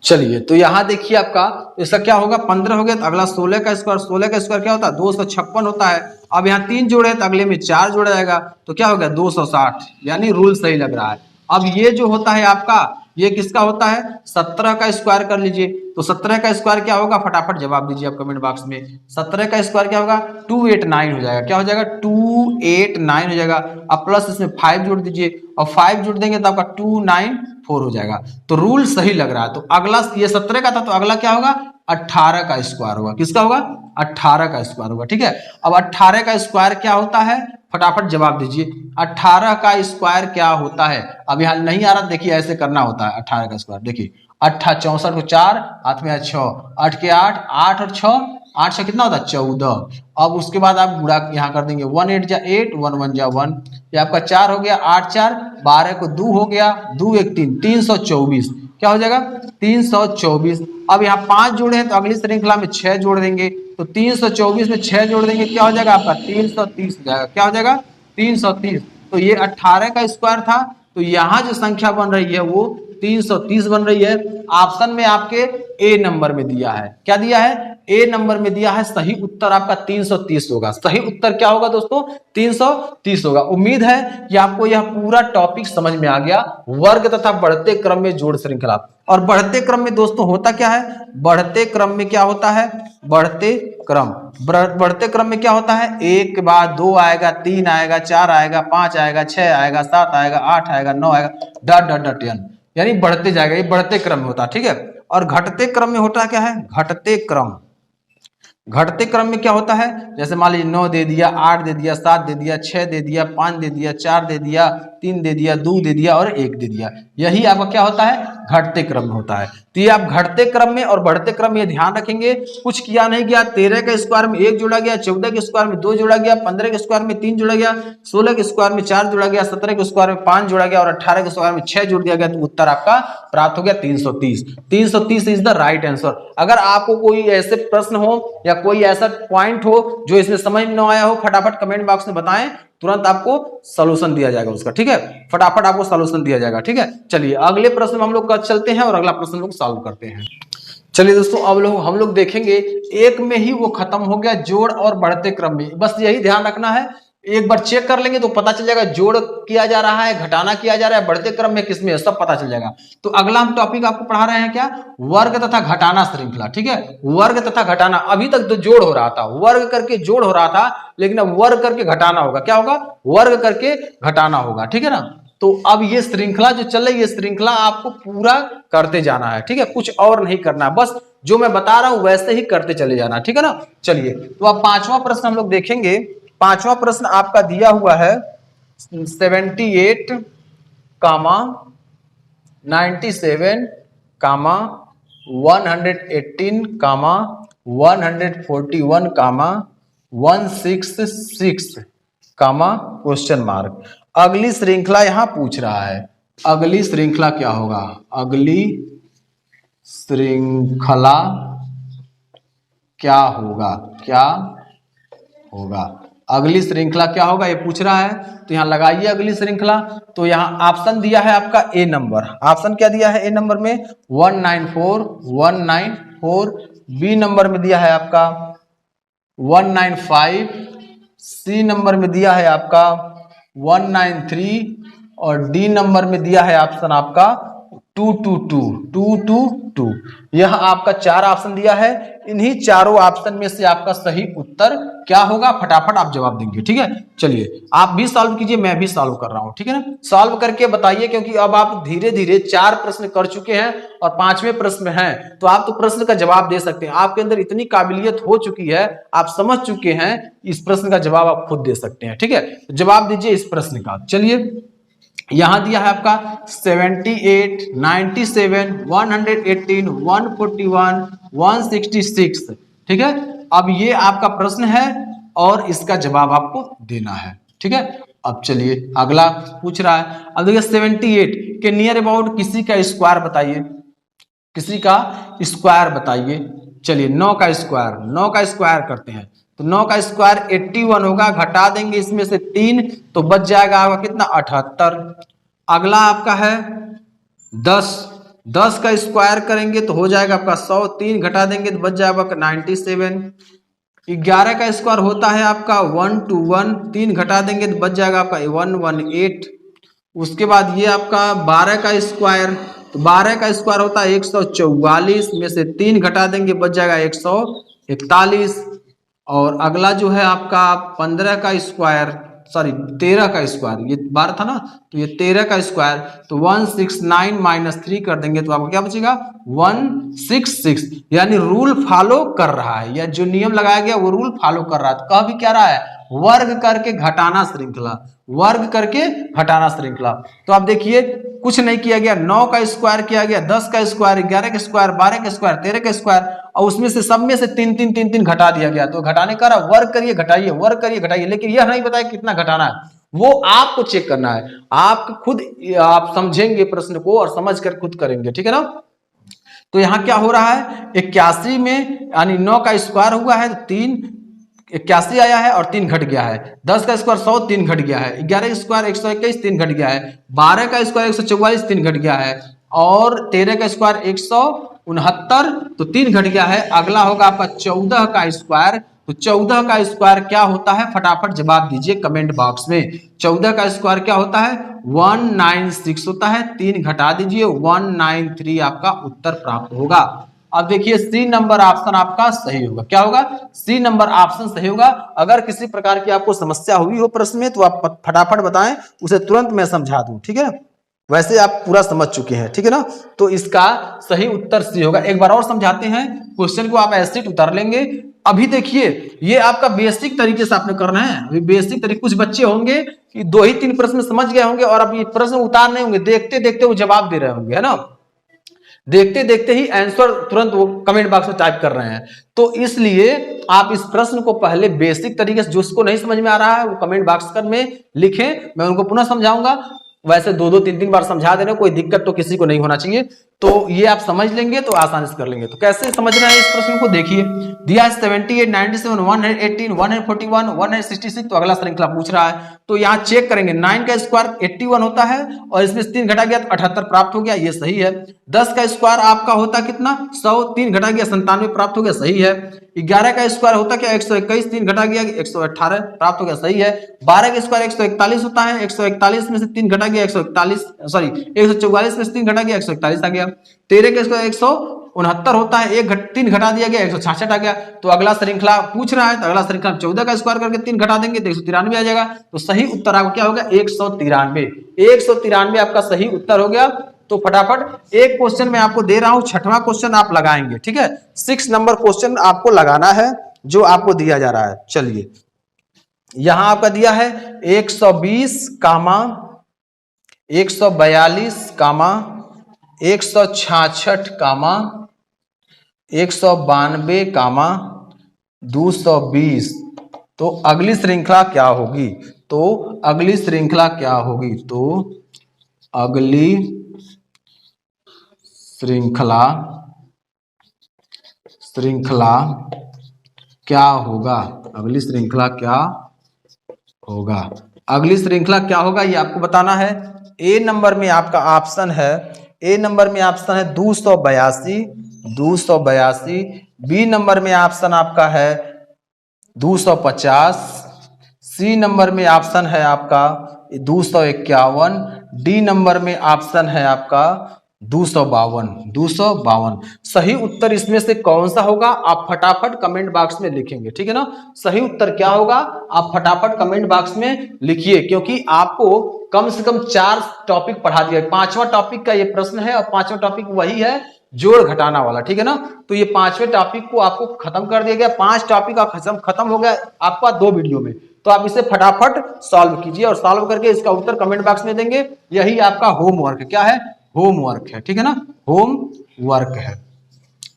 चलिए, तो यहां देखिए आपका इसका क्या होगा, 15 हो गया, तो अगला 16 का स्क्वायर, 16 का स्क्वायर क्या होता है, 256 होता है। अब यहाँ 3 जोड़े तो अगले में 4 जोड़ा जाएगा, तो क्या हो गया 260, यानी रूल सही लग रहा है। अब ये जो होता है आपका, ये किसका होता है, 17 का स्क्वायर कर लीजिए, तो 17 का स्क्वायर क्या होगा, फटाफट जवाब दीजिए आप कमेंट बॉक्स में। 17 का स्क्वायर क्या होगा, 289 हो जाएगा, क्या हो जाएगा, 289 हो जाएगा। अब प्लस इसमें 5 जोड़ दीजिए, और 5 जोड़ देंगे तो आपका 294 हो जाएगा। तो रूल सही लग रहा है। तो अगला ये 17 का था, तो अगला क्या होगा, 18 का स्क्वायर होगा, किसका होगा, 18 का स्क्वायर होगा, ठीक है। अब 18 का स्क्वायर क्या होता है, फटाफट जवाब दीजिए। 18 का स्क्वायर क्या होता है, अब यहाँ नहीं आ रहा, देखिए ऐसे करना होता है 18 का स्क्वायर। देखिए 8 64 को 4 हाथ में 6, 8 के 8, 8 और 6, 8 से कितना होता है 14। अब उसके बाद आप गुणा यहाँ कर देंगे, 1 8 जा 8, 1 1 जा 1, ये आपका 4 हो गया, 8 4 12 को 2 हो गया, 2 1 3, 324, क्या हो जाएगा 324। अब यहाँ 5 जोड़े हैं तो अगली श्रृंखला में 6 जोड़ देंगे, तो 324 में 6 जोड़ देंगे, क्या हो जाएगा आपका 330 हो जाएगा, क्या हो जाएगा 330। तो ये 18 का स्क्वायर था, तो यहाँ जो संख्या बन रही है वो 330 बन रही है। ऑप्शन में आपके ए नंबर में दिया है, क्या दिया है, ए नंबर में दिया है, सही उत्तर आपका 330 होगा। सही उत्तर क्या होगा दोस्तों, 330 होगा। उम्मीद है कि आपको यह पूरा टॉपिक समझ में आ गया, वर्ग तथा बढ़ते क्रम में जोड़ श्रृंखला। और बढ़ते क्रम में दोस्तों होता क्या है, बढ़ते क्रम में क्या होता है, बढ़ते क्रम में क्या होता है, 1 के बाद 2 आएगा, 3 आएगा, 4 आएगा, 5 आएगा, 6 आएगा, 7 आएगा, 8 आएगा, 9 आएगा, डॉट डॉट डॉट एन, यानी बढ़ते जाएगा। ये बढ़ते क्रम में होता है, ठीक है। और घटते क्रम में होता क्या है, घटते क्रम में क्या होता है, जैसे मान लीजिए 9 दे दिया, 8 दे दिया, 7 दे दिया, 6 दे दिया, 5 दे दिया, 4 दे दिया, 3 दे दिया, 2 दे दिया और 1 दे दिया, यही आपका क्या होता है, घटते क्रम में होता है। तो ये आप घटते क्रम में और बढ़ते क्रम में ध्यान रखेंगे। कुछ किया नहीं गया, 13 के स्क्वायर में 1 जोड़ा गया, 14 के स्क्वायर में 2 जोड़ा गया, 15 के स्क्वायर में 3 जोड़ा गया, 16 के स्क्वायर में 4 जोड़ा गया, 17 के स्क्वायर में 5 जोड़ा गया और 18 के स्क्वायर में 6 जोड़ दिया गया, तो उत्तर आपका प्राप्त हो गया 330। 330 इज द राइट आंसर। अगर आपको कोई ऐसे प्रश्न हो या कोई ऐसा पॉइंट हो जो इसमें समझ में न आया हो, फटाफट कमेंट बॉक्स में बताएं, तुरंत आपको सॉल्यूशन दिया जाएगा उसका, ठीक है। फटाफट आपको सॉल्यूशन दिया जाएगा, ठीक है। चलिए अगले प्रश्न में हम लोग चलते हैं और अगला प्रश्न लोग सॉल्व करते हैं। चलिए दोस्तों, अब हम लोग देखेंगे एक में ही वो खत्म हो गया, जोड़ और बढ़ते क्रम में। बस यही ध्यान रखना है, एक बार चेक कर लेंगे तो पता चल जाएगा जोड़ किया जा रहा है, घटाना किया जा रहा है, बढ़ते क्रम में किसमें है, सब पता चल जाएगा। तो अगला हम टॉपिक आपको पढ़ा रहे हैं क्या, वर्ग तथा घटाना श्रृंखला। ठीक है, वर्ग तथा घटाना। अभी तक तो जोड़ हो रहा था, वर्ग करके जोड़ हो रहा था, लेकिन अब वर्ग करके घटाना होगा। क्या होगा, वर्ग करके घटाना होगा। ठीक है ना, तो अब ये श्रृंखला जो चल रही है, श्रृंखला आपको पूरा करते जाना है। ठीक है, कुछ और नहीं करना है, बस जो मैं बता रहा हूं वैसे ही करते चले जाना। ठीक है ना, चलिए तो अब पांचवा प्रश्न हम लोग देखेंगे। पांचवा प्रश्न आपका दिया हुआ है 78, 97, 118, 141, 166, क्वेश्चन मार्क। अगली श्रृंखला यहां पूछ रहा है, अगली श्रृंखला क्या होगा, अगली श्रृंखला क्या होगा, क्या होगा, अगली श्रृंखला क्या होगा ये पूछ रहा है। तो यहां लगाइए अगली श्रृंखला। तो यहां ऑप्शन दिया है आपका ए नंबर, ऑप्शन क्या दिया है ए नंबर में 194, 194, बी नंबर में दिया है आपका 195, सी नंबर में दिया है आपका 193 और डी नंबर में दिया है ऑप्शन आपका 222। यह आपका चार ऑप्शन दिया है। इन्हीं चारों ऑप्शन में से आपका सही उत्तर क्या होगा, फटाफट आप जवाब देंगे। ठीक है, चलिए आप भी सॉल्व कीजिए, मैं भी सॉल्व कर रहा हूं। ठीक है ना, सॉल्व करके बताइए, क्योंकि अब आप धीरे धीरे 4 प्रश्न कर चुके हैं और 5वें प्रश्न में हैं, तो आप तो प्रश्न का जवाब दे सकते हैं। आपके अंदर इतनी काबिलियत हो चुकी है, आप समझ चुके हैं, इस प्रश्न का जवाब आप खुद दे सकते हैं। ठीक है, जवाब दीजिए इस प्रश्न का। चलिए यहां दिया है आपका 78, 97, 118, 141, 166। ठीक है, अब ये आपका प्रश्न है और इसका जवाब आपको देना है। ठीक है, अब चलिए अगला पूछ रहा है। अब देखिए 78 के नियर अबाउट किसी का स्क्वायर बताइए, किसी का स्क्वायर बताइए। चलिए 9 का स्क्वायर, 9 का स्क्वायर करते हैं। तो 9 का स्क्वायर 81 होगा, घटा देंगे इसमें से 3 तो बच जाएगा आपका कितना 78। अगला आपका है 10, 10 का स्क्वायर करेंगे तो हो जाएगा आपका 100, 3 घटा देंगे तो बच जाएगा आपका 97। 11 का स्क्वायर होता है आपका 121, 3 घटा देंगे तो बच जाएगा आपका 118। उसके बाद ये आपका 12 का स्क्वायर, तो 12 का स्क्वायर होता है 144 में से 3 घटा देंगे बच जाएगा 141। और अगला जो है आपका 15 का स्क्वायर, सॉरी 13 का स्क्वायर, ये 12 था ना, तो ये 13 का स्क्वायर, तो 169 माइनस 3 कर देंगे तो आपको क्या बचेगा 166। यानी रूल फॉलो कर रहा है, या जो नियम लगाया गया वो रूल फॉलो कर रहा है। तो कह भी क्या रहा है, वर्ग करके घटाना श्रृंखला, वर्ग करके घटाना श्रृंखला। तो आप देखिए कुछ नहीं किया गया, 9 का स्क्वायर किया गया, 10 का स्क्वायर, 11 का स्क्वायर, 12 का स्क्वायर, 13 का स्क्वायर, और उसमें से सब में से 3 घटा दिया गया। तो घटाने का वर्ग करिए घटाइए, वर्ग करिए घटाइए, लेकिन यह नहीं बताया कितना घटाना है, वो आपको चेक करना है। आप खुद आप समझेंगे प्रश्न को और समझ कर खुद करेंगे। ठीक है ना, तो यहां क्या हो रहा है 81 में, यानी 9 का स्क्वायर हुआ है तो 3 81 आया है और 3 घट गया है। 10 का स्क्वायर 100, 3 घट गया है। 11 का स्क्वायर 121, 3 घट गया है। 12 का स्क्वायर 144, 3 घट गया है। और 13 का स्क्वायर 169, तो 3 घट गया है। अगला होगा आपका 14 का स्क्वायर, तो 14 का स्क्वायर क्या होता है, फटाफट जवाब दीजिए कमेंट बॉक्स में। 14 का स्क्वायर क्या होता है 196 होता है, 3 घटा दीजिए 193 आपका उत्तर प्राप्त होगा। अब देखिए सी नंबर ऑप्शन आपका सही होगा। क्या होगा, सी नंबर ऑप्शन सही होगा। अगर किसी प्रकार की आपको समस्या हुई हो प्रश्न में तो आप फटाफट बताएं, उसे तुरंत मैं समझा दूं। ठीक है, वैसे आप पूरा समझ चुके हैं। ठीक है ना, तो इसका सही उत्तर सी होगा। एक बार और समझाते हैं, क्वेश्चन को आप ऐसे उतार लेंगे। अभी देखिए ये आपका बेसिक तरीके से आपने करना है। अभी बेसिक तरीके, कुछ बच्चे होंगे कि 2 ही 3 प्रश्न समझ गए होंगे और अब ये प्रश्न उतार नहीं होंगे, देखते देखते वो जवाब दे रहे होंगे, है ना, देखते देखते ही आंसर तुरंत वो कमेंट बॉक्स में टाइप कर रहे हैं। तो इसलिए आप इस प्रश्न को पहले बेसिक तरीके से, जिसको नहीं समझ में आ रहा है वो कमेंट बॉक्स में लिखें, मैं उनको पुनः समझाऊंगा। वैसे 2-2, 3-3 बार समझा देना, कोई दिक्कत तो किसी को नहीं होना चाहिए। तो ये आप समझ लेंगे तो आसानी से कर लेंगे। तो कैसे समझना है इस प्रश्न को, देखिए दिया है 78, 97, 118, 141, 166। तो अगला श्रृंखला पूछ रहा है, तो यहाँ चेक करेंगे। 9 का स्क्वायर 81 होता है और इसमें 3 घटा गया तो 78 प्राप्त हो गया, ये सही है। 10 का स्क्वायर आपका होता कितना 100, 3 घटा गया 97 प्राप्त हो गया, सही है। 11 का स्क्वायर होता क्या 121, 3 घटा गया 118 प्राप्त हो गया, सही है। 12 का स्क्वायर 141 होता है, 141 में से 3 घटा गया 141, सॉरी 144 में से 3 घटा गया 141 आ गया। 13 का स्क्वायर 169 होता है, 3 घटा दिया गया 166 आ गया। तो अगला श्रृंखला पूछ रहा है, तो अगला श्रृंखला 14 का स्क्वायर करके 3 घटा देंगे तो 193 आ जाएगा। तो सही उत्तर आपका क्या होगा 193। 193 आपका सही उत्तर हो गया। तो फटाफट एक क्वेश्चन मैं आपको दे रहा हूं, 6वां क्वेश्चन आप लगाएंगे, ठीक है। 6 नंबर क्वेश्चन आपको लगाना है जो आपको दिया जा रहा है। चलिए यहां आपका दिया है 120 कामा 142 कामा 166 कामा 192 कामा 220। तो अगली श्रृंखला क्या होगी, तो अगली श्रृंखला क्या होगी, तो अगली श्रृंखला क्या होगा, अगली श्रृंखला क्या होगा, अगली श्रृंखला क्या होगा ये आपको बताना है। ए नंबर में आपका ऑप्शन है, ए नंबर में ऑप्शन है 282, बी नंबर में ऑप्शन आपका है 250, सी नंबर में ऑप्शन है आपका 251, डी नंबर में ऑप्शन है आपका 252। सही उत्तर इसमें से कौन सा होगा आप फटाफट कमेंट बॉक्स में लिखेंगे, ठीक है ना। सही उत्तर क्या होगा आप फटाफट कमेंट बॉक्स में लिखिए, क्योंकि आपको कम से कम 4 टॉपिक पढ़ा दिया। 5वां टॉपिक का ये प्रश्न है और 5वां टॉपिक वही है जोड़ घटाना वाला, ठीक है ना। तो ये 5वें टॉपिक को आपको खत्म कर दिया गया। 5 टॉपिक का खत्म हो गया आपका 2 वीडियो में। तो आप इसे फटाफट सॉल्व कीजिए और सॉल्व करके इसका उत्तर कमेंट बॉक्स में देंगे। यही आपका होमवर्क है, क्या है होमवर्क है, ठीक है ना, होमवर्क है,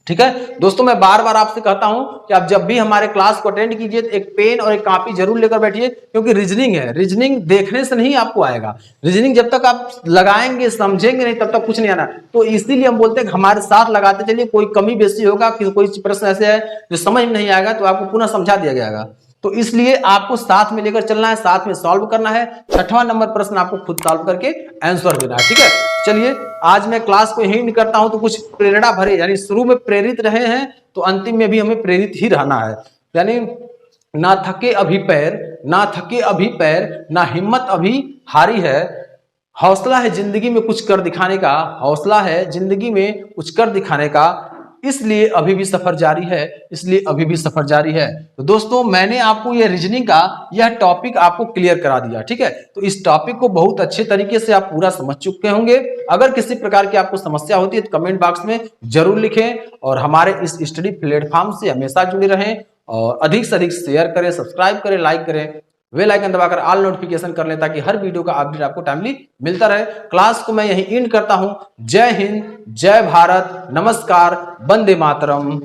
ठीक है। दोस्तों मैं बार बार आपसे कहता हूं कि आप जब भी हमारे क्लास को अटेंड कीजिए तो एक पेन और एक कॉपी जरूर लेकर बैठिए, क्योंकि रीजनिंग है, रीजनिंग देखने से नहीं आपको आएगा। रीजनिंग जब तक आप लगाएंगे समझेंगे नहीं तब तक कुछ नहीं आना। तो इसीलिए हम बोलते हैं कि हमारे साथ लगाते चलिए, कोई कमी बेसी होगा कि कोई प्रश्न ऐसे है जो समझ में नहीं आएगा तो आपको पुनः समझा दिया जाएगा। तो इसलिए आपको साथ में लेकर चलना है, साथ में सॉल्व करना है। 6वां नंबर प्रश्न आपको खुद सॉल्व करके आंसर देना है, ठीक है। चलिए आज मैं क्लास को यही करता हूं, तो कुछ प्रेरणा भरे, यानी शुरू में प्रेरित रहे हैं तो अंतिम में भी हमें प्रेरित ही रहना है। यानी ना थके अभी पैर, ना थके अभी पैर, ना हिम्मत अभी हारी है। हौसला है जिंदगी में कुछ कर दिखाने का, हौसला है जिंदगी में कुछ कर दिखाने का, इसलिए अभी भी सफर जारी है, इसलिए अभी भी सफर जारी है। तो दोस्तों मैंने आपको ये रीजनिंग का यह टॉपिक आपको क्लियर करा दिया, ठीक है। तो इस टॉपिक को बहुत अच्छे तरीके से आप पूरा समझ चुके होंगे। अगर किसी प्रकार की आपको समस्या होती है तो कमेंट बॉक्स में जरूर लिखें और हमारे इस स्टडी प्लेटफॉर्म से हमेशा जुड़े रहें और अधिक से अधिक शेयर करें, सब्सक्राइब करें, लाइक करें, बेल आइकन दबाकर ऑल नोटिफिकेशन कर लें ताकि हर वीडियो का अपडेट आपको टाइमली मिलता रहे। क्लास को मैं यहीं एंड करता हूं। जय हिंद, जय भारत, नमस्कार, वंदे मातरम।